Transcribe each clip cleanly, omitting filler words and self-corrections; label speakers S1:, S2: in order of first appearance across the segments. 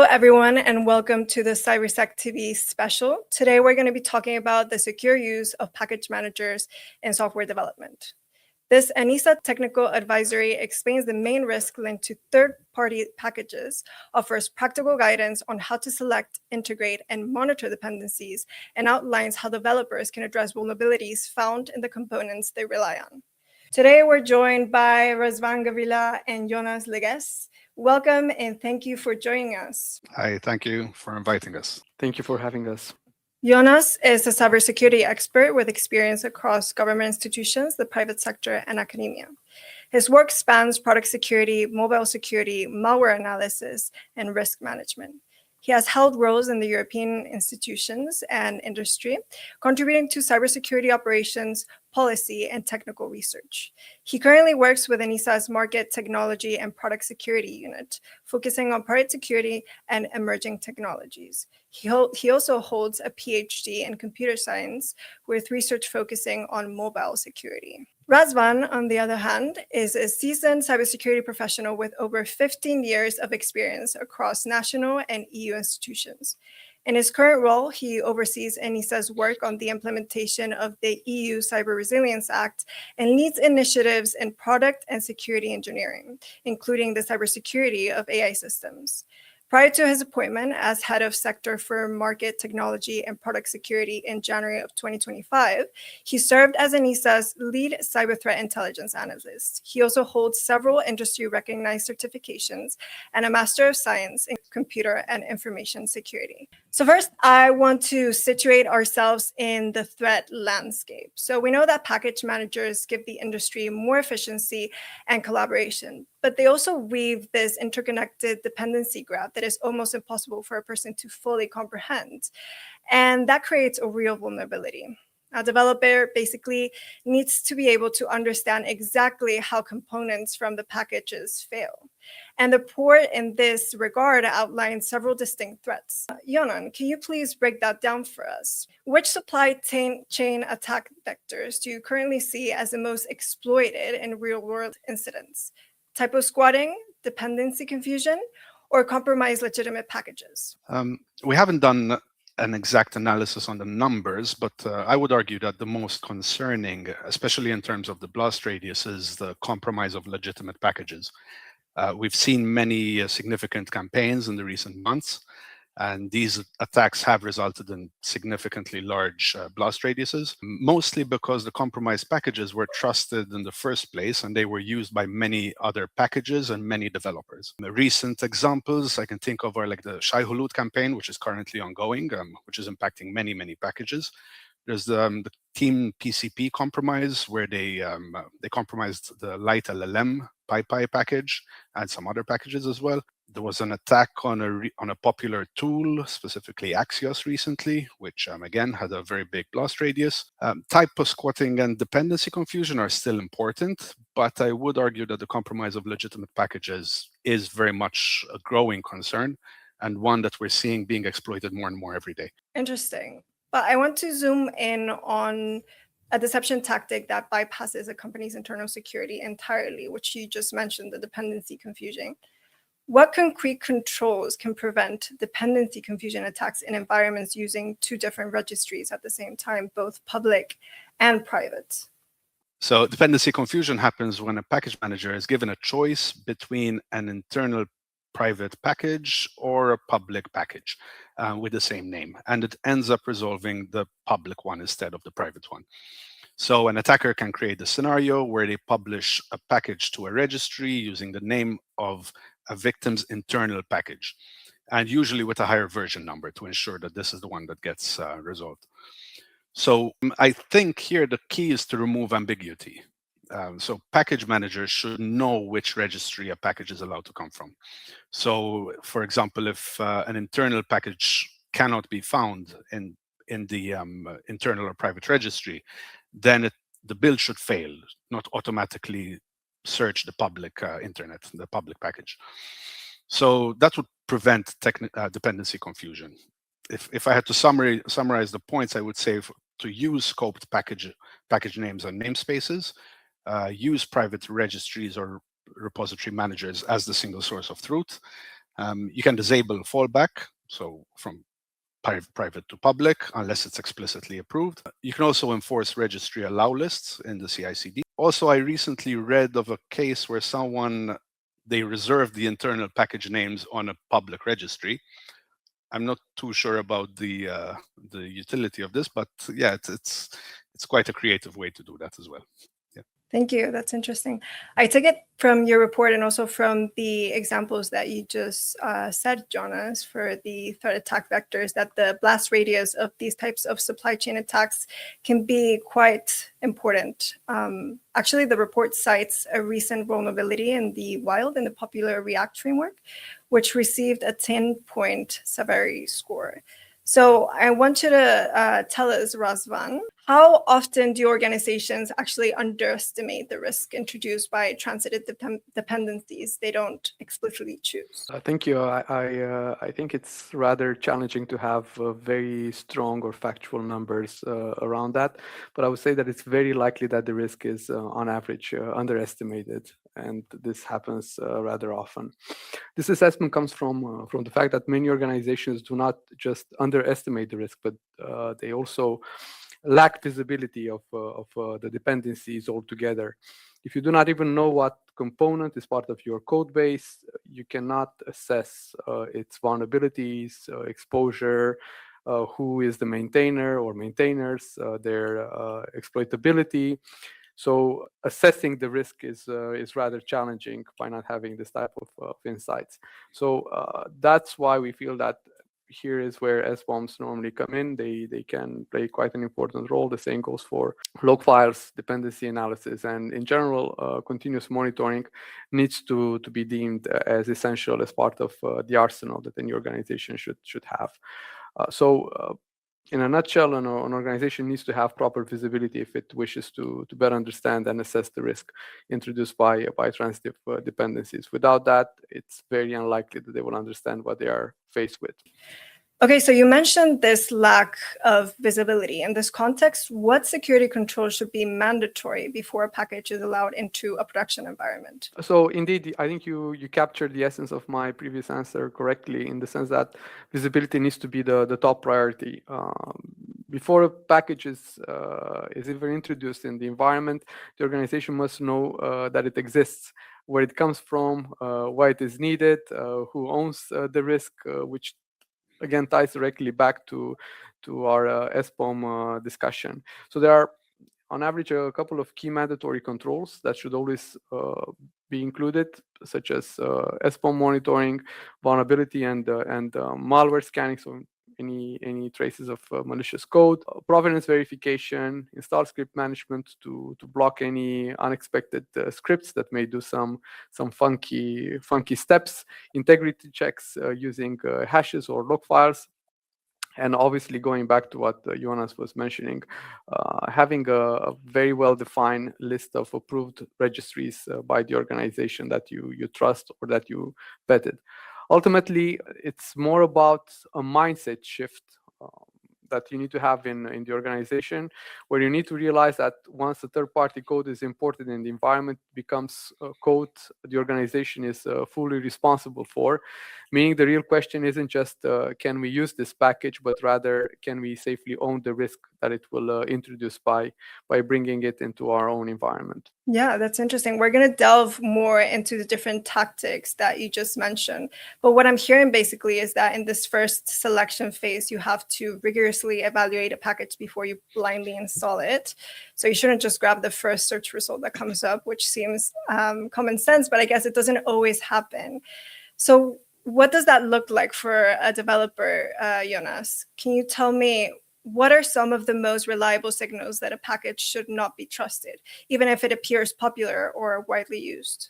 S1: everyone, and welcome to the CyberSecTV special. Today, we're going to be talking about the secure use of package managers in software development. This ENISA technical advisory explains the main risk linked to third-party packages, offers practical guidance on how to select, integrate, and monitor dependencies, and outlines how developers can address vulnerabilities found in the components they rely on. Today, we're joined by Razvan Gavrila and Yonas Leguesse. Welcome and thank you for joining us.
S2: Hi, thank you for inviting us.
S3: Thank you for having us.
S1: Yonas is a cybersecurity expert with experience across government institutions, the private sector, and academia. His work spans product security, mobile security, malware analysis, and risk management. He has held roles in the European institutions and industry, contributing to cybersecurity operations, policy, and technical research. He currently works with ENISA's Market Technology and Product Security Unit, focusing on product security and emerging technologies. He also holds a PhD in computer science with research focusing on mobile security. Razvan, on the other hand, is a seasoned cybersecurity professional with over 15 years of experience across national and EU institutions. In his current role, he oversees ENISA's work on the implementation of the EU Cyber Resilience Act and leads initiatives in product and security engineering, including the cybersecurity of AI systems. Prior to his appointment as head of sector for market technology and product security in January of 2025, he served as ENISA's lead cyber threat intelligence analyst. He also holds several industry-recognized certifications and a Master of Science in Computer and Information Security. So first, I want to situate ourselves in the threat landscape. So we know that package managers give the industry more efficiency and collaboration, but they also weave this interconnected dependency graph that is almost impossible for a person to fully comprehend. And that creates a real vulnerability. A developer basically needs to be able to understand exactly how components from the packages fail. And the report in this regard outlines several distinct threats. Yonan, can you please break that down for us? Which supply chain attack vectors do you currently see as the most exploited in real-world incidents? Typo squatting, dependency confusion, or compromised legitimate packages?
S2: We haven't done an exact analysis on the numbers, but I would argue that the most concerning, especially in terms of the blast radius, is the compromise of legitimate packages. We've seen many significant campaigns in the recent months, and these attacks have resulted in significantly large blast radiuses, mostly because the compromised packages were trusted in the first place and they were used by many other packages and many developers. The recent examples I can think of are like the Shai-Hulud campaign, which is currently ongoing, which is impacting many packages. There's the Team PCP compromise, where they compromised the Light LLM PyPy package and some other packages as well. There was an attack on a popular tool, specifically Axios recently, which again had a very big blast radius. Typo squatting and dependency confusion are still important, but I would argue that the compromise of legitimate packages is very much a growing concern and one that we're seeing being exploited more and more every day.
S1: Interesting. But I want to zoom in on a deception tactic that bypasses a company's internal security entirely, which you just mentioned, the dependency confusion. What concrete controls can prevent dependency confusion attacks in environments using two different registries at the same time, both public and private?
S2: So dependency confusion happens when a package manager is given a choice between an internal private package or a public package with the same name, and it ends up resolving the public one instead of the private one. So an attacker can create a scenario where they publish a package to a registry using the name of a victim's internal package, and usually with a higher version number to ensure that this is the one that gets resolved. So I think here the key is to remove ambiguity. So package managers should know which registry a package is allowed to come from. So for example, if an internal package cannot be found in the internal or private registry, then the build should fail, not automatically search the public internet, the public package. So that would prevent dependency confusion. If I had to summarize the points, I would say to use scoped package names and namespaces, use private registries or repository managers as the single source of truth, You can disable fallback, so from private to public, unless it's explicitly approved. You can also enforce registry allow lists in the CI/CD. Also, I recently read of a case where they reserved the internal package names on a public registry. I'm not too sure about the utility of this, but yeah, it's quite a creative way to do that as well. Yeah.
S1: Thank you. That's interesting. I took it from your report and also from the examples that you just said, Jonas, for the threat attack vectors, that the blast radius of these types of supply chain attacks can be quite important. Actually, the report cites a recent vulnerability in the wild in the popular React framework, which received a 10-point severity score. So I want you to tell us, Razvan, how often do organizations actually underestimate the risk introduced by transitive dependencies they don't explicitly choose?
S3: Thank you. I think it's rather challenging to have very strong or factual numbers around that, but I would say that it's very likely that the risk is, on average, underestimated, and this happens rather often. This assessment comes from the fact that many organizations do not just underestimate the risk, but they also lack visibility of the dependencies altogether. If you do not even know what component is part of your code base, you cannot assess its vulnerabilities, exposure, who is the maintainer or maintainers, their exploitability. So assessing the risk is rather challenging by not having this type of insights. So that's why we feel that here is where SBOMs normally come in. They can play quite an important role. The same goes for log files, dependency analysis, and in general, continuous monitoring needs to be deemed as essential as part of the arsenal that any organization should have. In a nutshell, an organization needs to have proper visibility if it wishes to better understand and assess the risk introduced by transitive dependencies. Without that, it's very unlikely that they will understand what they are faced with.
S1: Okay, so you mentioned this lack of visibility. In this context, what security controls should be mandatory before a package is allowed into a production environment?
S3: So indeed, I think you captured the essence of my previous answer correctly, in the sense that visibility needs to be the top priority. Before a package is even introduced in the environment, the organization must know that it exists, where it comes from, why it is needed, who owns the risk, which again ties directly back to our SBOM discussion. So there are, on average, a couple of key mandatory controls that should always be included, such as SBOM monitoring, vulnerability and malware scanning, so any traces of malicious code, provenance verification, install script management to block any unexpected scripts that may do some funky steps, integrity checks using hashes or log files. And obviously, going back to what Yonas was mentioning, having a very well-defined list of approved registries by the organization that you trust or that you vetted. Ultimately, it's more about a mindset shift that you need to have in the organization, where you need to realize that once the third-party code is imported in the environment, becomes code the organization is fully responsible for. Meaning the real question isn't just can we use this package, but rather can we safely own the risk that it will introduce by bringing it into our own environment.
S1: Yeah, that's interesting. We're going to delve more into the different tactics that you just mentioned. But what I'm hearing basically is that in this first selection phase, you have to rigorously evaluate a package before you blindly install it. So you shouldn't just grab the first search result that comes up, which seems common sense, but I guess it doesn't always happen. So what does that look like for a developer, Yonas? Can you tell me what are some of the most reliable signals that a package should not be trusted, even if it appears popular or widely used?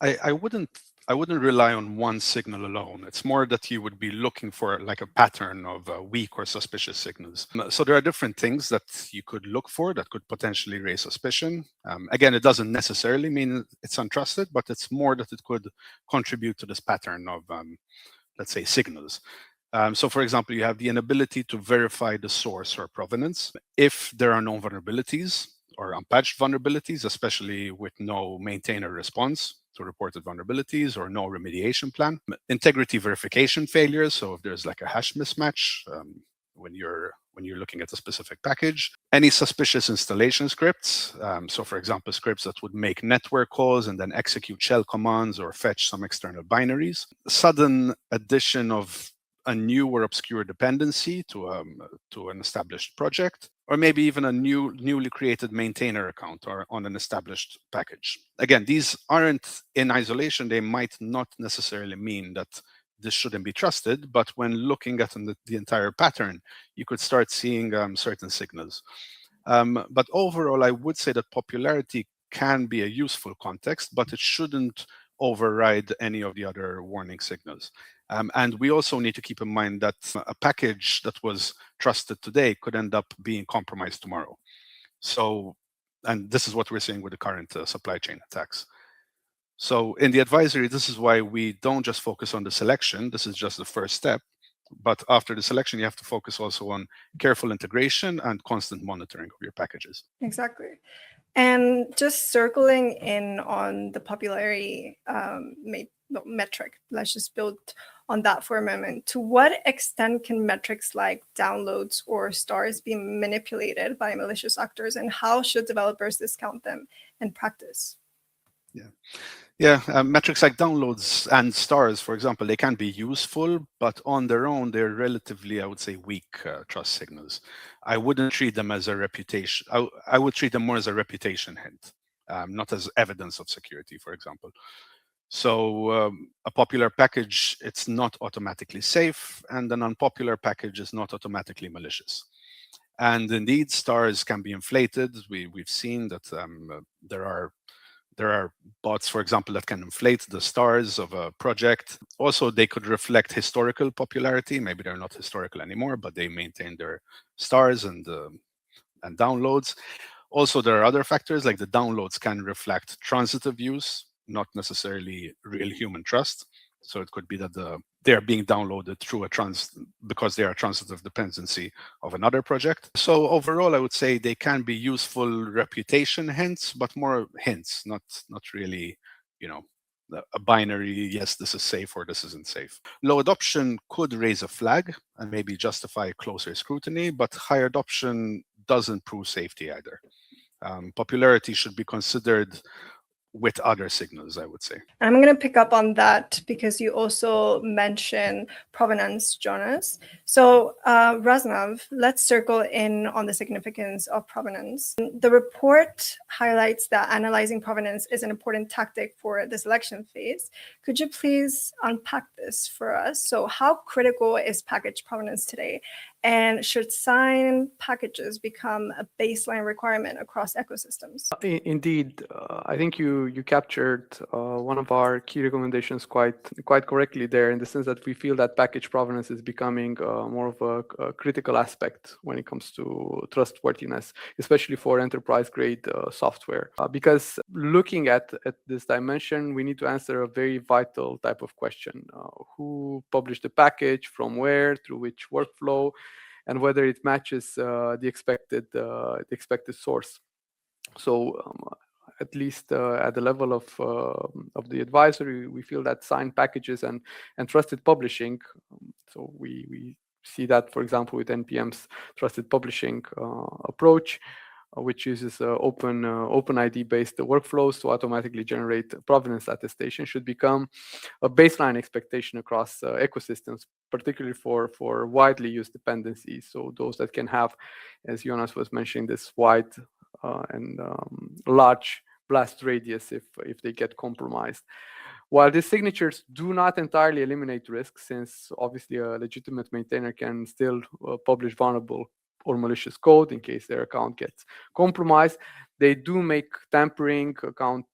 S2: I wouldn't rely on one signal alone. It's more that you would be looking for like a pattern of weak or suspicious signals. So there are different things that you could look for that could potentially raise suspicion. Again, it doesn't necessarily mean it's untrusted, but it's more that it could contribute to this pattern of, let's say, signals. So for example, you have the inability to verify the source or provenance. If there are no vulnerabilities or unpatched vulnerabilities, especially with no maintainer response, to reported vulnerabilities or no remediation plan. Integrity verification failures, so if there's like a hash mismatch when you're looking at a specific package. Any suspicious installation scripts, so for example, scripts that would make network calls and then execute shell commands or fetch some external binaries. Sudden addition of a new or obscure dependency to an established project, or maybe even a newly created maintainer account or on an established package. Again, these aren't in isolation. They might not necessarily mean that this shouldn't be trusted, but when looking at the entire pattern, you could start seeing certain signals. But overall, I would say that popularity can be a useful context, but it shouldn't override any of the other warning signals. And we also need to keep in mind that a package that was trusted today could end up being compromised tomorrow. So, and this is what we're seeing with the current supply chain attacks. So in the advisory, this is why we don't just focus on the selection. This is just the first step. But after the selection, you have to focus also on careful integration and constant monitoring of your packages.
S1: Exactly. And just circling in on the popularity metric, let's just build on that for a moment. To what extent can metrics like downloads or stars be manipulated by malicious actors, and how should developers discount them in practice?
S2: Metrics like downloads and stars, for example, they can be useful, but on their own, they're relatively, I would say, weak trust signals. I wouldn't treat them as a reputation. I would treat them more as a reputation hint, not as evidence of security, for example. So a popular package, it's not automatically safe, and an unpopular package is not automatically malicious. And indeed, stars can be inflated. We've seen that there are bots, for example, that can inflate the stars of a project. Also, they could reflect historical popularity. Maybe they're not historical anymore, but they maintain their stars and downloads. Also, there are other factors, like the downloads can reflect transitive use, not necessarily real human trust. So it could be that they are being downloaded through because they are a transitive dependency of another project. So overall, I would say they can be useful reputation hints, but more hints, not really, a binary, yes, this is safe or this isn't safe. Low adoption could raise a flag and maybe justify closer scrutiny, but high adoption doesn't prove safety either. Popularity should be considered with other signals, I would say.
S1: I'm going to pick up on that because you also mentioned provenance, Jonas. So Razvan, let's circle in on the significance of provenance. The report highlights that analyzing provenance is an important tactic for the selection phase. Could you please unpack this for us? So how critical is package provenance today? And should sign packages become a baseline requirement across ecosystems?
S3: Indeed, I think you captured one of our key recommendations quite correctly there, in the sense that we feel that package provenance is becoming more of a critical aspect when it comes to trustworthiness, especially for enterprise-grade software. Because looking at this dimension, we need to answer a very vital type of question: who published the package, from where, through which workflow, and whether it matches the expected source. So at least at the level of the advisory, we feel that signed packages and trusted publishing. So we see that, for example, with NPM's trusted publishing approach, which uses open ID-based workflows to automatically generate provenance attestation, should become a baseline expectation across ecosystems, particularly for widely used dependencies. So those that can have, as Yonas was mentioning, this wide and large blast radius if they get compromised. While these signatures do not entirely eliminate risk, since obviously a legitimate maintainer can still publish vulnerable or malicious code in case their account gets compromised, they do make tampering, account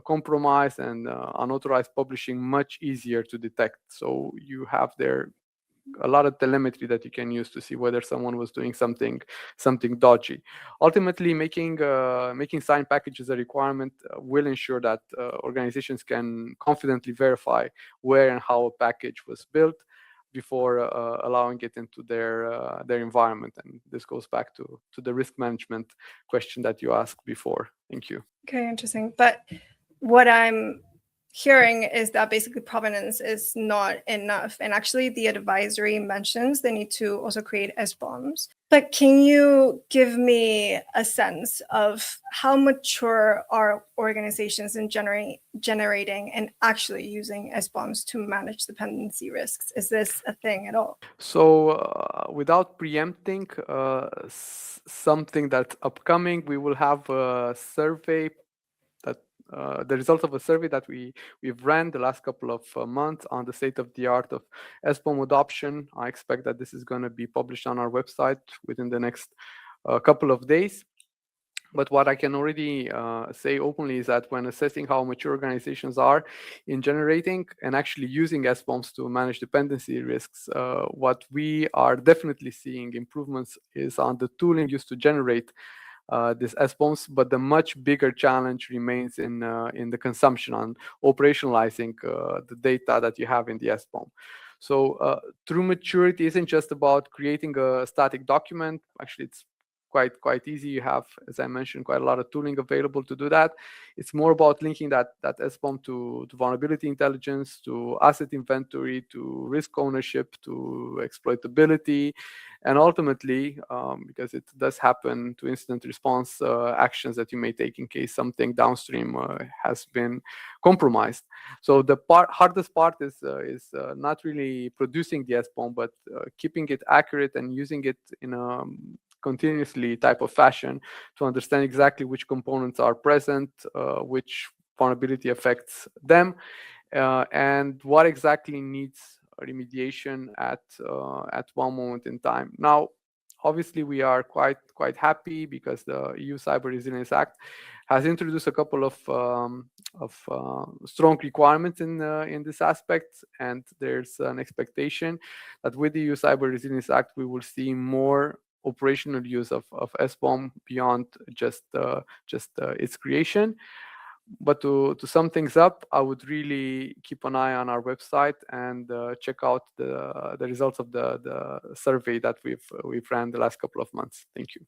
S3: compromise, and unauthorized publishing much easier to detect. So you have there a lot of telemetry that you can use to see whether someone was doing something dodgy. Ultimately, making signed packages a requirement will ensure that organizations can confidently verify where and how a package was built before allowing it into their environment. And this goes back to the risk management question that you asked before. Thank you.
S1: Okay, interesting. But what I'm hearing is that basically provenance is not enough. And actually the advisory mentions they need to also create SBOMs. But can you give me a sense of how mature are organizations in generating and actually using SBOMs to manage dependency risks? Is this a thing at all?
S3: So without preempting something that's upcoming, we will have a survey that the result of a survey that we've ran the last couple of months on the state of the art of SBOM adoption. I expect that this is going to be published on our website within the next couple of days. But what I can already say openly is that when assessing how mature organizations are in generating and actually using SBOMs to manage dependency risks, what we are definitely seeing improvements is on the tooling used to generate this SBOMs, but the much bigger challenge remains in the consumption on operationalizing the data that you have in the SBOM. So true maturity isn't just about creating a static document. Actually, it's quite easy. You have, as I mentioned, quite a lot of tooling available to do that. It's more about linking that SBOM to vulnerability intelligence, to asset inventory, to risk ownership, to exploitability, and ultimately, because it does happen, to incident response actions that you may take in case something downstream has been compromised. So the hardest part is not really producing the SBOM, but keeping it accurate and using it in a continuously type of fashion to understand exactly which components are present, which vulnerability affects them, and what exactly needs remediation at one moment in time. Now, obviously, we are quite happy because the EU Cyber Resilience Act has introduced a couple of strong requirements in this aspect, and there's an expectation that with the EU Cyber Resilience Act we will see more operational use of SBOM beyond just its creation. But to sum things up, I would really keep an eye on our website and check out the results of the survey that we've ran the last couple of months. Thank you.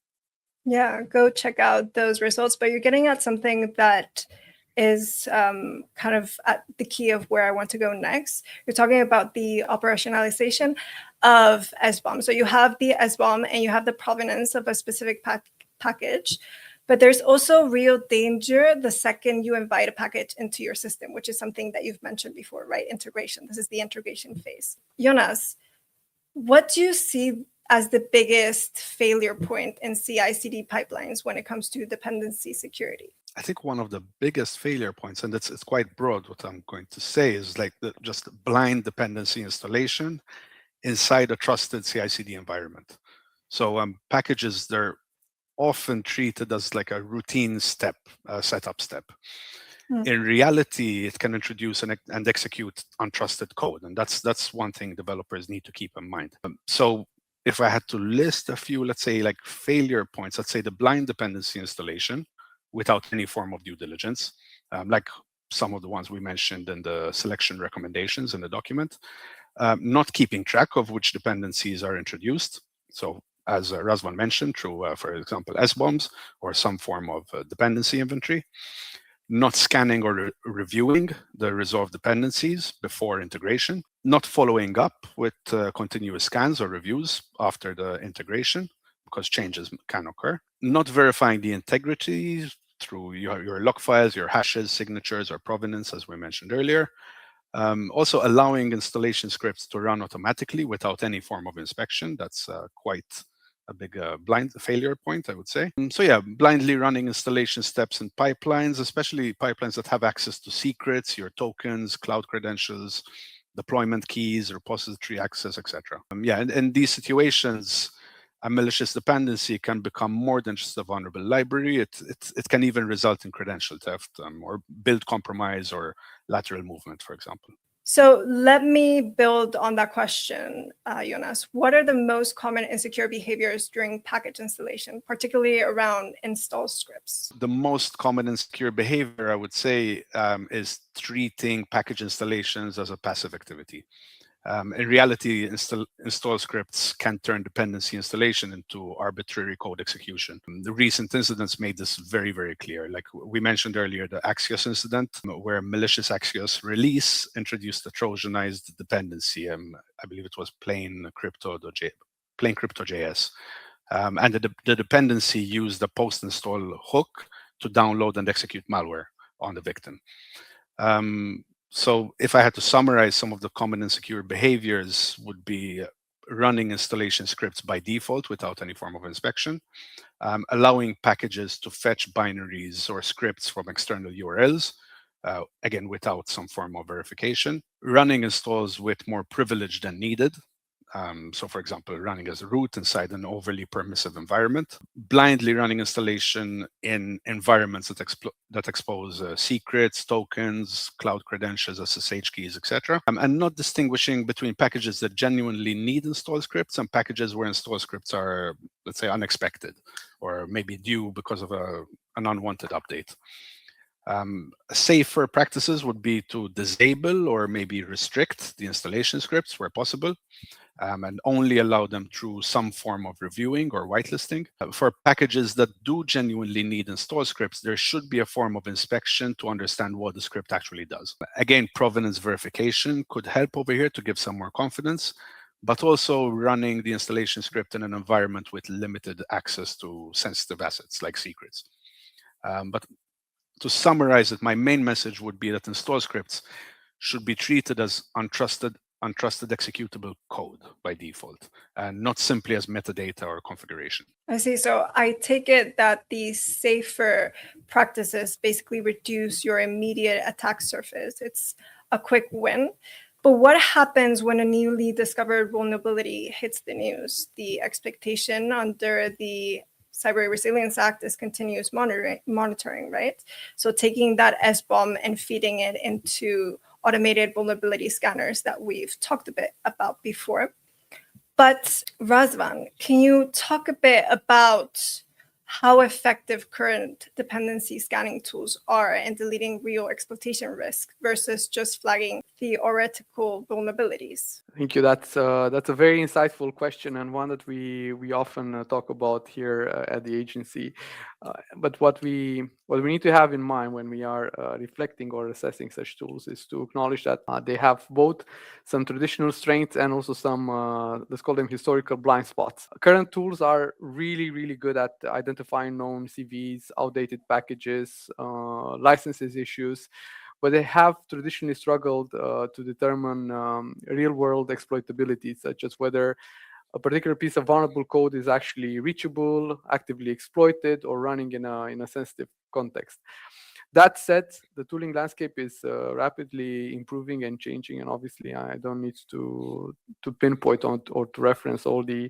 S1: Yeah, go check out those results. But you're getting at something that is kind of at the key of where I want to go next. You're talking about the operationalization of SBOM. So you have the SBOM and you have the provenance of a specific package. But there's also real danger the second you invite a package into your system, which is something that you've mentioned before, right? Integration. This is the integration phase. Yonas, what do you see as the biggest failure point in CI/CD pipelines when it comes to dependency security?
S2: I think one of the biggest failure points, and it's quite broad what I'm going to say, is like just blind dependency installation inside a trusted CI/CD environment. So packages, they're often treated as like a routine step, setup step. In reality, it can introduce and execute untrusted code, and that's one thing developers need to keep in mind. So if I had to list a few, let's say like failure points, let's say the blind dependency installation without any form of due diligence, like some of the ones we mentioned in the selection recommendations in the document, not keeping track of which dependencies are introduced. So as Razvan mentioned, through, for example, SBOMs or some form of dependency inventory, not scanning or reviewing the resolved dependencies before integration, not following up with continuous scans or reviews after the integration, because changes can occur, not verifying the integrity through your log files, your hashes, signatures, or provenance, as we mentioned earlier. Also allowing installation scripts to run automatically without any form of inspection. That's quite a big blind failure point, I would say. So yeah, blindly running installation steps and pipelines, especially pipelines that have access to secrets, your tokens, cloud credentials, deployment keys, repository access, etc. Yeah, and in these situations, a malicious dependency can become more than just a vulnerable library. It can even result in credential theft or build compromise or lateral movement, for example.
S1: So let me build on that question, Yonas. What are the most common insecure behaviors during package installation, particularly around install scripts?
S2: The most common insecure behavior, I would say, is treating package installations as a passive activity. In reality, install scripts can turn dependency installation into arbitrary code execution. The recent incidents made this very, very clear. Like we mentioned earlier, the Axios incident, where malicious Axios release introduced a Trojanized dependency. I believe it was plain crypto.js. And the dependency used a post-install hook to download and execute malware on the victim. So if I had to summarize, some of the common insecure behaviors would be running installation scripts by default without any form of inspection, allowing packages to fetch binaries or scripts from external URLs, again, without some form of verification, running installs with more privilege than needed. So for example, running as a root inside an overly permissive environment, blindly running installation in environments that expose secrets, tokens, cloud credentials, SSH keys, etc., and not distinguishing between packages that genuinely need install scripts and packages where install scripts are, let's say, unexpected or maybe due because of an unwanted update. Safer practices would be to disable or maybe restrict the installation scripts where possible, and only allow them through some form of reviewing or whitelisting. For packages that do genuinely need install scripts, there should be a form of inspection to understand what the script actually does. Again, provenance verification could help over here to give some more confidence, but also running the installation script in an environment with limited access to sensitive assets like secrets. But to summarize it, my main message would be that install scripts should be treated as untrusted executable code by default, and not simply as metadata or configuration.
S1: I see. So I take it that these safer practices basically reduce your immediate attack surface. It's a quick win. But what happens when a newly discovered vulnerability hits the news? The expectation under the Cyber Resilience Act is continuous monitoring, right? So taking that SBOM and feeding it into automated vulnerability scanners that we've talked a bit about before. But Razvan, can you talk a bit about how effective current dependency scanning tools are in deleting real exploitation risk versus just flagging theoretical vulnerabilities?
S3: Thank you. That's a very insightful question, and one that we often talk about here at the agency. But what we need to have in mind when we are reflecting or assessing such tools is to acknowledge that they have both some traditional strengths and also some, let's call them historical blind spots. Current tools are really, really good at identifying known CVs, outdated packages, licenses issues, but they have traditionally struggled to determine real-world exploitability, such as whether a particular piece of vulnerable code is actually reachable, actively exploited, or running in a sensitive context. That said, the tooling landscape is rapidly improving and changing, and obviously I don't need to pinpoint on or to reference all the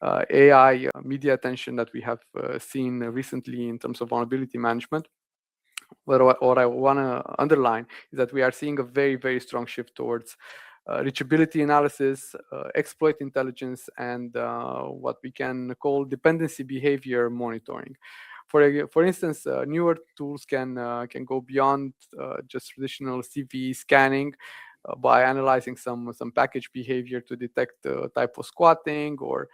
S3: AI media attention that we have seen recently in terms of vulnerability management. What I want to underline is that we are seeing a very, very strong shift towards reachability analysis, exploit intelligence, and what we can call dependency behavior monitoring. For instance, newer tools can go beyond just traditional CV scanning by analyzing some package behavior to detect typo squatting or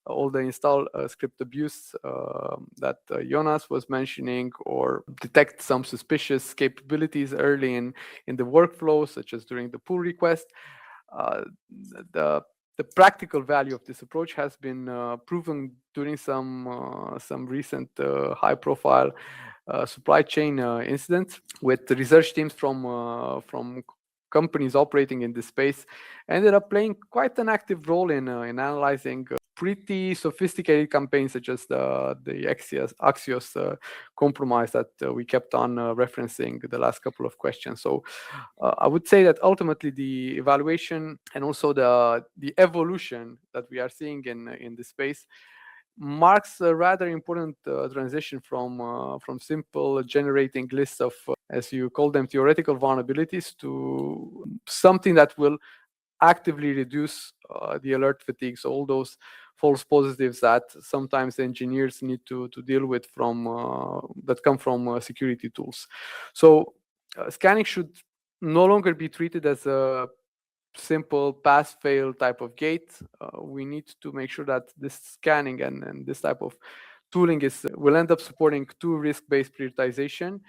S3: all the install script abuse that Yonas was mentioning, or detect some suspicious capabilities early in the workflow, such as during the pull request. The practical value of this approach has been proven during some recent high-profile supply chain incidents with the research teams from companies operating in this space ended up playing quite an active role in analyzing pretty sophisticated campaigns, such as the Axios compromise that we kept on referencing the last couple of questions. So I would say that ultimately the evaluation and also the evolution that we are seeing in this space marks a rather important transition from simple generating lists of, as you call them, theoretical vulnerabilities to something that will actively reduce the alert fatigue. So all those false positives that sometimes engineers need to deal with from that come from security tools. So scanning should no longer be treated as a simple pass-fail type of gate. We need to make sure that this scanning and this type of tooling will end up supporting two risk-based prioritization.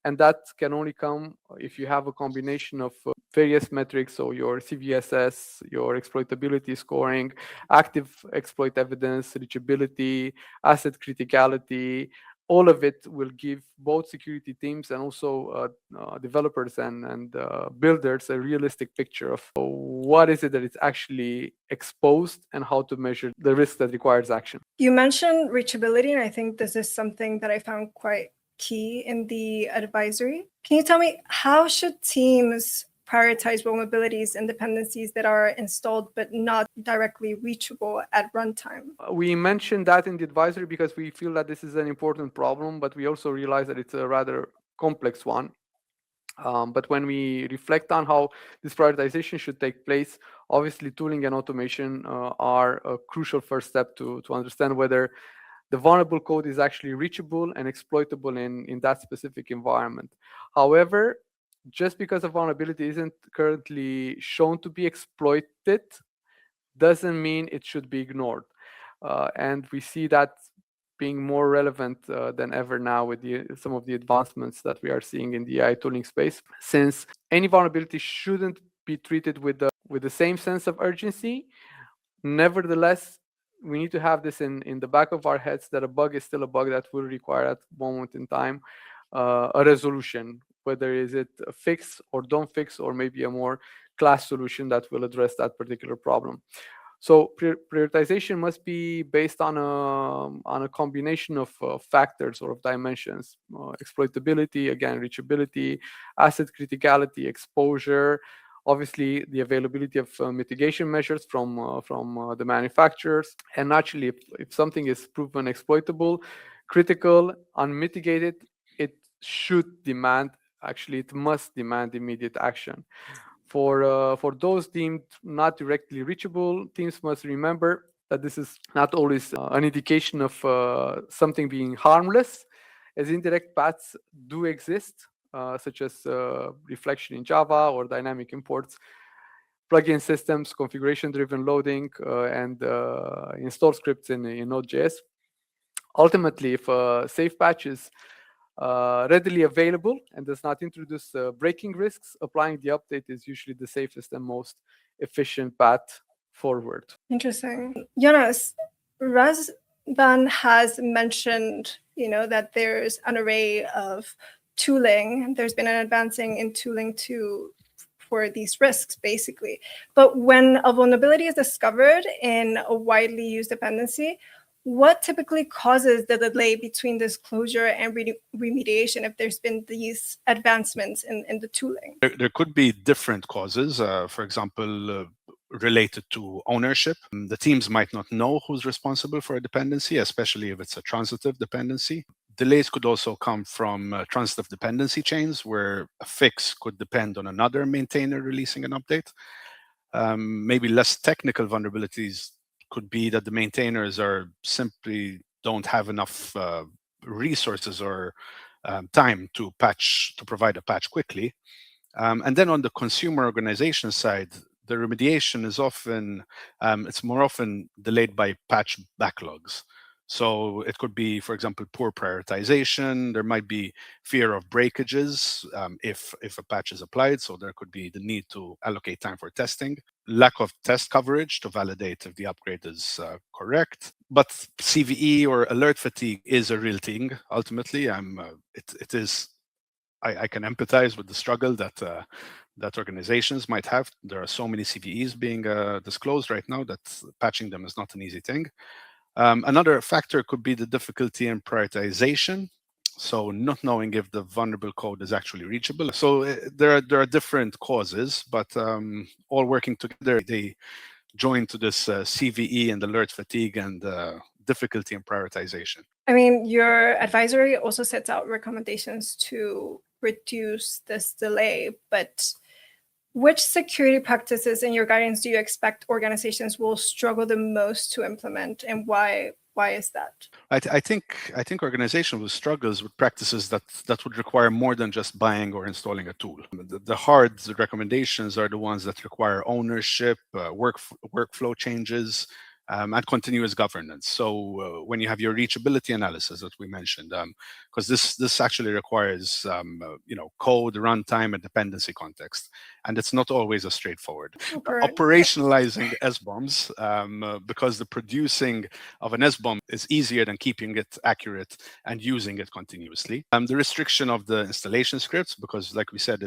S3: And that can only come if you have a combination of various metrics, so your CVSS, your exploitability scoring, active exploit evidence, reachability, asset criticality. All of it will give both security teams and also developers and builders a realistic picture of what is it that is actually exposed and how to measure the risk that requires action.
S1: You mentioned reachability, and I think this is something that I found quite key in the advisory. Can you tell me, how should teams prioritize vulnerabilities and dependencies that are installed but not directly reachable at runtime?
S3: We mentioned that in the advisory because we feel that this is an important problem, but we also realize that it's a rather complex one. But when we reflect on how this prioritization should take place, obviously tooling and automation are a crucial first step to understand whether the vulnerable code is actually reachable and exploitable in that specific environment. However, just because a vulnerability isn't currently shown to be exploited doesn't mean it should be ignored. And we see that being more relevant than ever now with some of the advancements that we are seeing in the AI tooling space, since any vulnerability shouldn't be treated with the same sense of urgency. Nevertheless, we need to have this in the back of our heads that a bug is still a bug that will require at moment in time a resolution, whether is it a fix or don't fix, or maybe a more class solution that will address that particular problem. So prioritization must be based on a combination of factors or of dimensions: exploitability, again, reachability, asset criticality, exposure, obviously the availability of mitigation measures from the manufacturers, and naturally, if something is proven exploitable, critical, unmitigated, it should demand, actually it must demand immediate action. For those deemed not directly reachable, teams must remember that this is not always an indication of something being harmless, as indirect paths do exist, such as reflection in Java or dynamic imports, plugin systems, configuration-driven loading, and install scripts in Node.js. Ultimately, if a safe patch is readily available and does not introduce breaking risks, applying the update is usually the safest and most efficient path forward.
S1: Interesting. Yonas, Razvan has mentioned, that there's an array of tooling. There's been an advancing in tooling for these risks, basically. But when a vulnerability is discovered in a widely used dependency, what typically causes the delay between disclosure and remediation if there's been these advancements in the tooling?
S2: There could be different causes, for example, related to ownership. The teams might not know who's responsible for a dependency, especially if it's a transitive dependency. Delays could also come from transitive dependency chains, where a fix could depend on another maintainer releasing an update. Maybe less technical vulnerabilities could be that the maintainers simply don't have enough resources or time to provide a patch quickly. And then on the consumer organization side, the remediation is it's more often delayed by patch backlogs. So it could be, for example, poor prioritization. There might be fear of breakages if a patch is applied. So there could be the need to allocate time for testing, lack of test coverage to validate if the upgrade is correct. But CVE or alert fatigue is a real thing. Ultimately, it is. I can empathize with the struggle that organizations might have. There are so many CVEs being disclosed right now that patching them is not an easy thing. Another factor could be the difficulty in prioritization. So not knowing if the vulnerable code is actually reachable. So there are different causes, but all working together, they join to this CVE and alert fatigue and difficulty in prioritization.
S1: I mean, your advisory also sets out recommendations to reduce this delay, but which security practices in your guidance do you expect organizations will struggle the most to implement, and why Why is that?
S2: I think organizations will struggle with practices that would require more than just buying or installing a tool. The hard recommendations are the ones that require ownership, workflow changes, and continuous governance. So when you have your reachability analysis that we mentioned, because this actually requires code, runtime, and dependency context, and it's not always as straightforward. Operationalizing SBOMs, because the producing of an SBOM is easier than keeping it accurate and using it continuously. The restriction of the installation scripts, because like we said,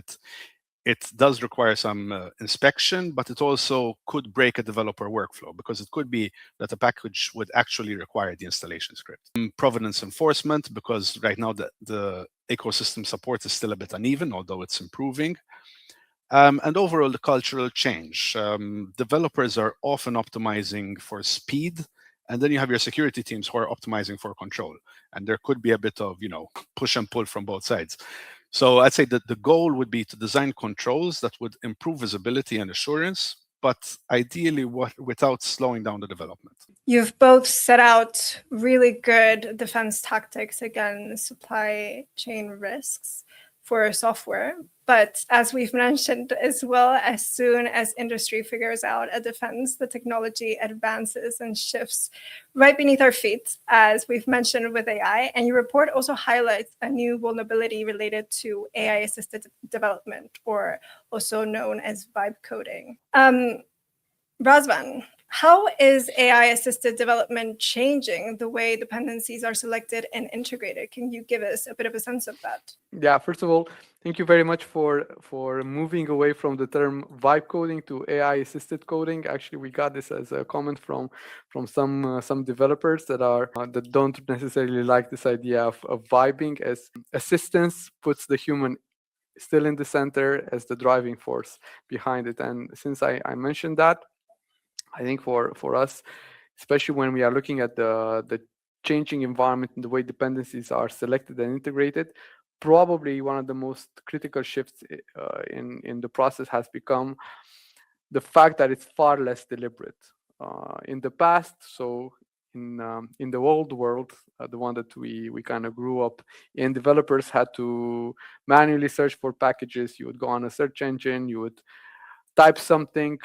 S2: it does require some inspection, but it also could break a developer workflow, because it could be that a package would actually require the installation script. Provenance enforcement, because right now the ecosystem support is still a bit uneven, although it's improving. And overall, the cultural change. Developers are often optimizing for speed, and then you have your security teams who are optimizing for control. And there could be a bit of, push and pull from both sides. So I'd say that the goal would be to design controls that would improve visibility and assurance, but ideally without slowing down the development.
S1: You've both set out really good defense tactics against supply chain risks for software. But as we've mentioned as well, as soon as industry figures out a defense, the technology advances and shifts right beneath our feet, as we've mentioned with AI. And your report also highlights a new vulnerability related to AI-assisted development, or also known as vibe coding. Razvan, how is AI-assisted development changing the way dependencies are selected and integrated? Can you give us a bit of a sense of that?
S3: Yeah, first of all, thank you very much for moving away from the term vibe coding to AI-assisted coding. Actually, we got this as a comment from some developers that don't necessarily like this idea of vibing, as assistance puts the human still in the center as the driving force behind it. And since I mentioned that, I think for us, especially when we are looking at the changing environment and the way dependencies are selected and integrated, probably one of the most critical shifts in the process has become the fact that it's far less deliberate. In the past, so in the old world, the one that we kind of grew up in, developers had to manually search for packages. You would go on a search engine, you would type something,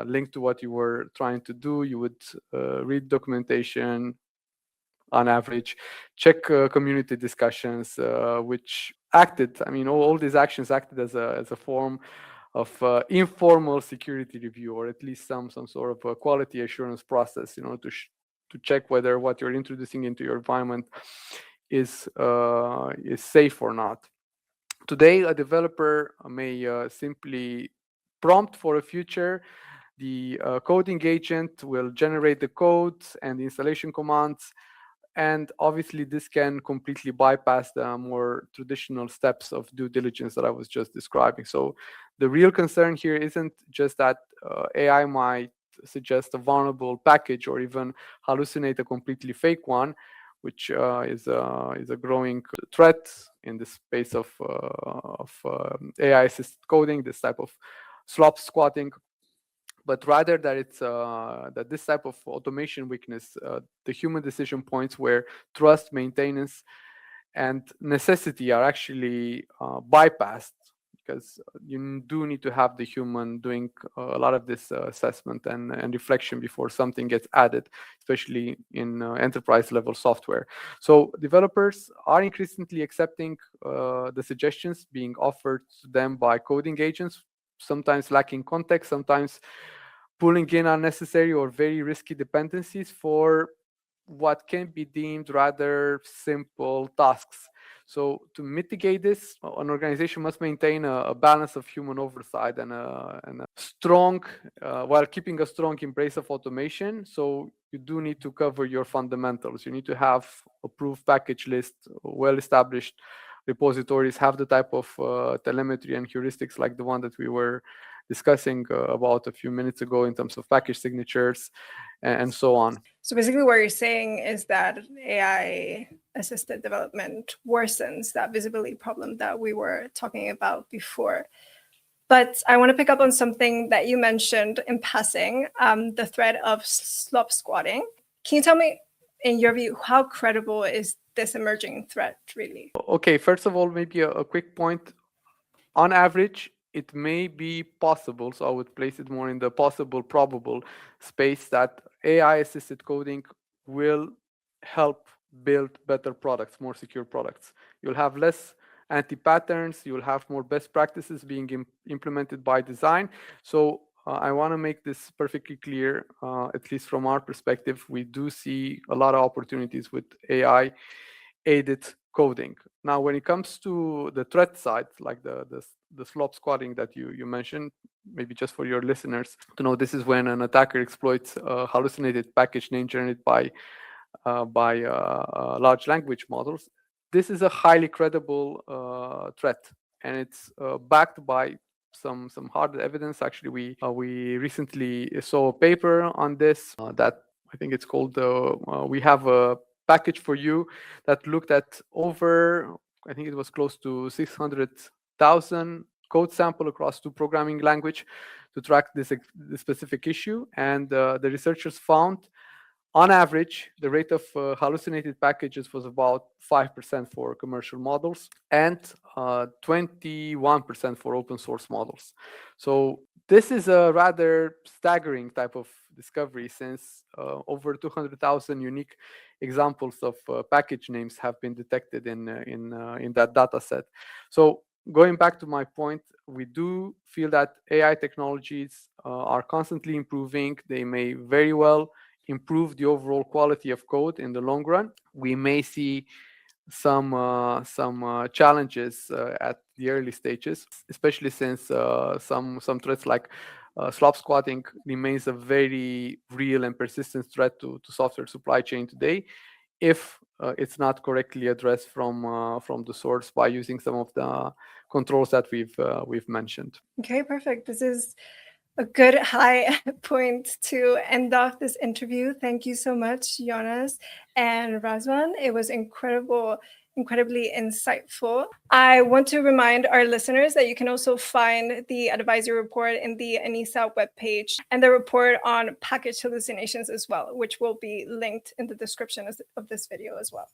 S3: linked to what you were trying to do. You would read documentation on average, check community discussions, which acted, all these actions acted as a form of informal security review, or at least some sort of a quality assurance process, to check whether what you're introducing into your environment is safe or not. Today, a developer may simply prompt for a feature. The coding agent will generate the code and the installation commands. And obviously, this can completely bypass the more traditional steps of due diligence that I was just describing. So the real concern here isn't just that AI might suggest a vulnerable package or even hallucinate a completely fake one, which is a growing threat in the space of AI-assisted coding, this type of slopsquatting. But rather that it's that this type of automation weakness, the human decision points where trust, maintenance, and necessity are actually bypassed, because you do need to have the human doing a lot of this assessment and reflection before something gets added, especially in enterprise level software. So developers are increasingly accepting the suggestions being offered to them by coding agents, sometimes lacking context, sometimes pulling in unnecessary or very risky dependencies for what can be deemed rather simple tasks. So to mitigate this, an organization must maintain a balance of human oversight and a strong, while keeping a strong embrace of automation. So you do need to cover your fundamentals. You need to have approved package list, well-established repositories, have the type of telemetry and heuristics like the one that we were discussing about a few minutes ago in terms of package signatures and so on.
S1: So basically what you're saying is that AI-assisted development worsens that visibility problem that we were talking about before. But I want to pick up on something that you mentioned in passing, the threat of slopsquatting. Can you tell me in your view, how credible is this emerging threat really?
S3: Okay, first of all, maybe a quick point. On average, it may be possible, so I would place it more in the possible, probable space, that AI-assisted coding will help build better products, more secure products. You'll have less anti-patterns, you'll have more best practices being implemented by design. So I want to make this perfectly clear, at least from our perspective, we do see a lot of opportunities with AI-aided coding. Now, when it comes to the threat side, like the slopsquatting that you mentioned, maybe just for your listeners to know, this is when an attacker exploits a hallucinated package name generated by large language models. This is a highly credible threat, and it's backed by some hard evidence. Actually, we recently saw a paper on this that I think it's called "We Have a Package for You," that looked at over, I think it was close to 600,000 code sample across 2 programming language to track this specific issue, and the researchers found, on average, the rate of hallucinated packages was about 5% for commercial models and 21% for open source models. So this is a rather staggering type of discovery, since over 200,000 unique examples of package names have been detected in that data set. So going back to my point, we do feel that AI technologies are constantly improving. They may very well improve the overall quality of code in the long run. We may see some challenges at the early stages, especially since some threats like slopsquatting remains a very real and persistent threat to software supply chain today, if it's not correctly addressed from the source by using some of the controls that we've mentioned.
S1: Okay, perfect. This is a good high point to end off this interview. Thank you so much, Yonas and Razvan. It was incredibly insightful. I want to remind our listeners that you can also find the advisory report in the ENISA webpage and the report on package hallucinations as well, which will be linked in the description of this video as well.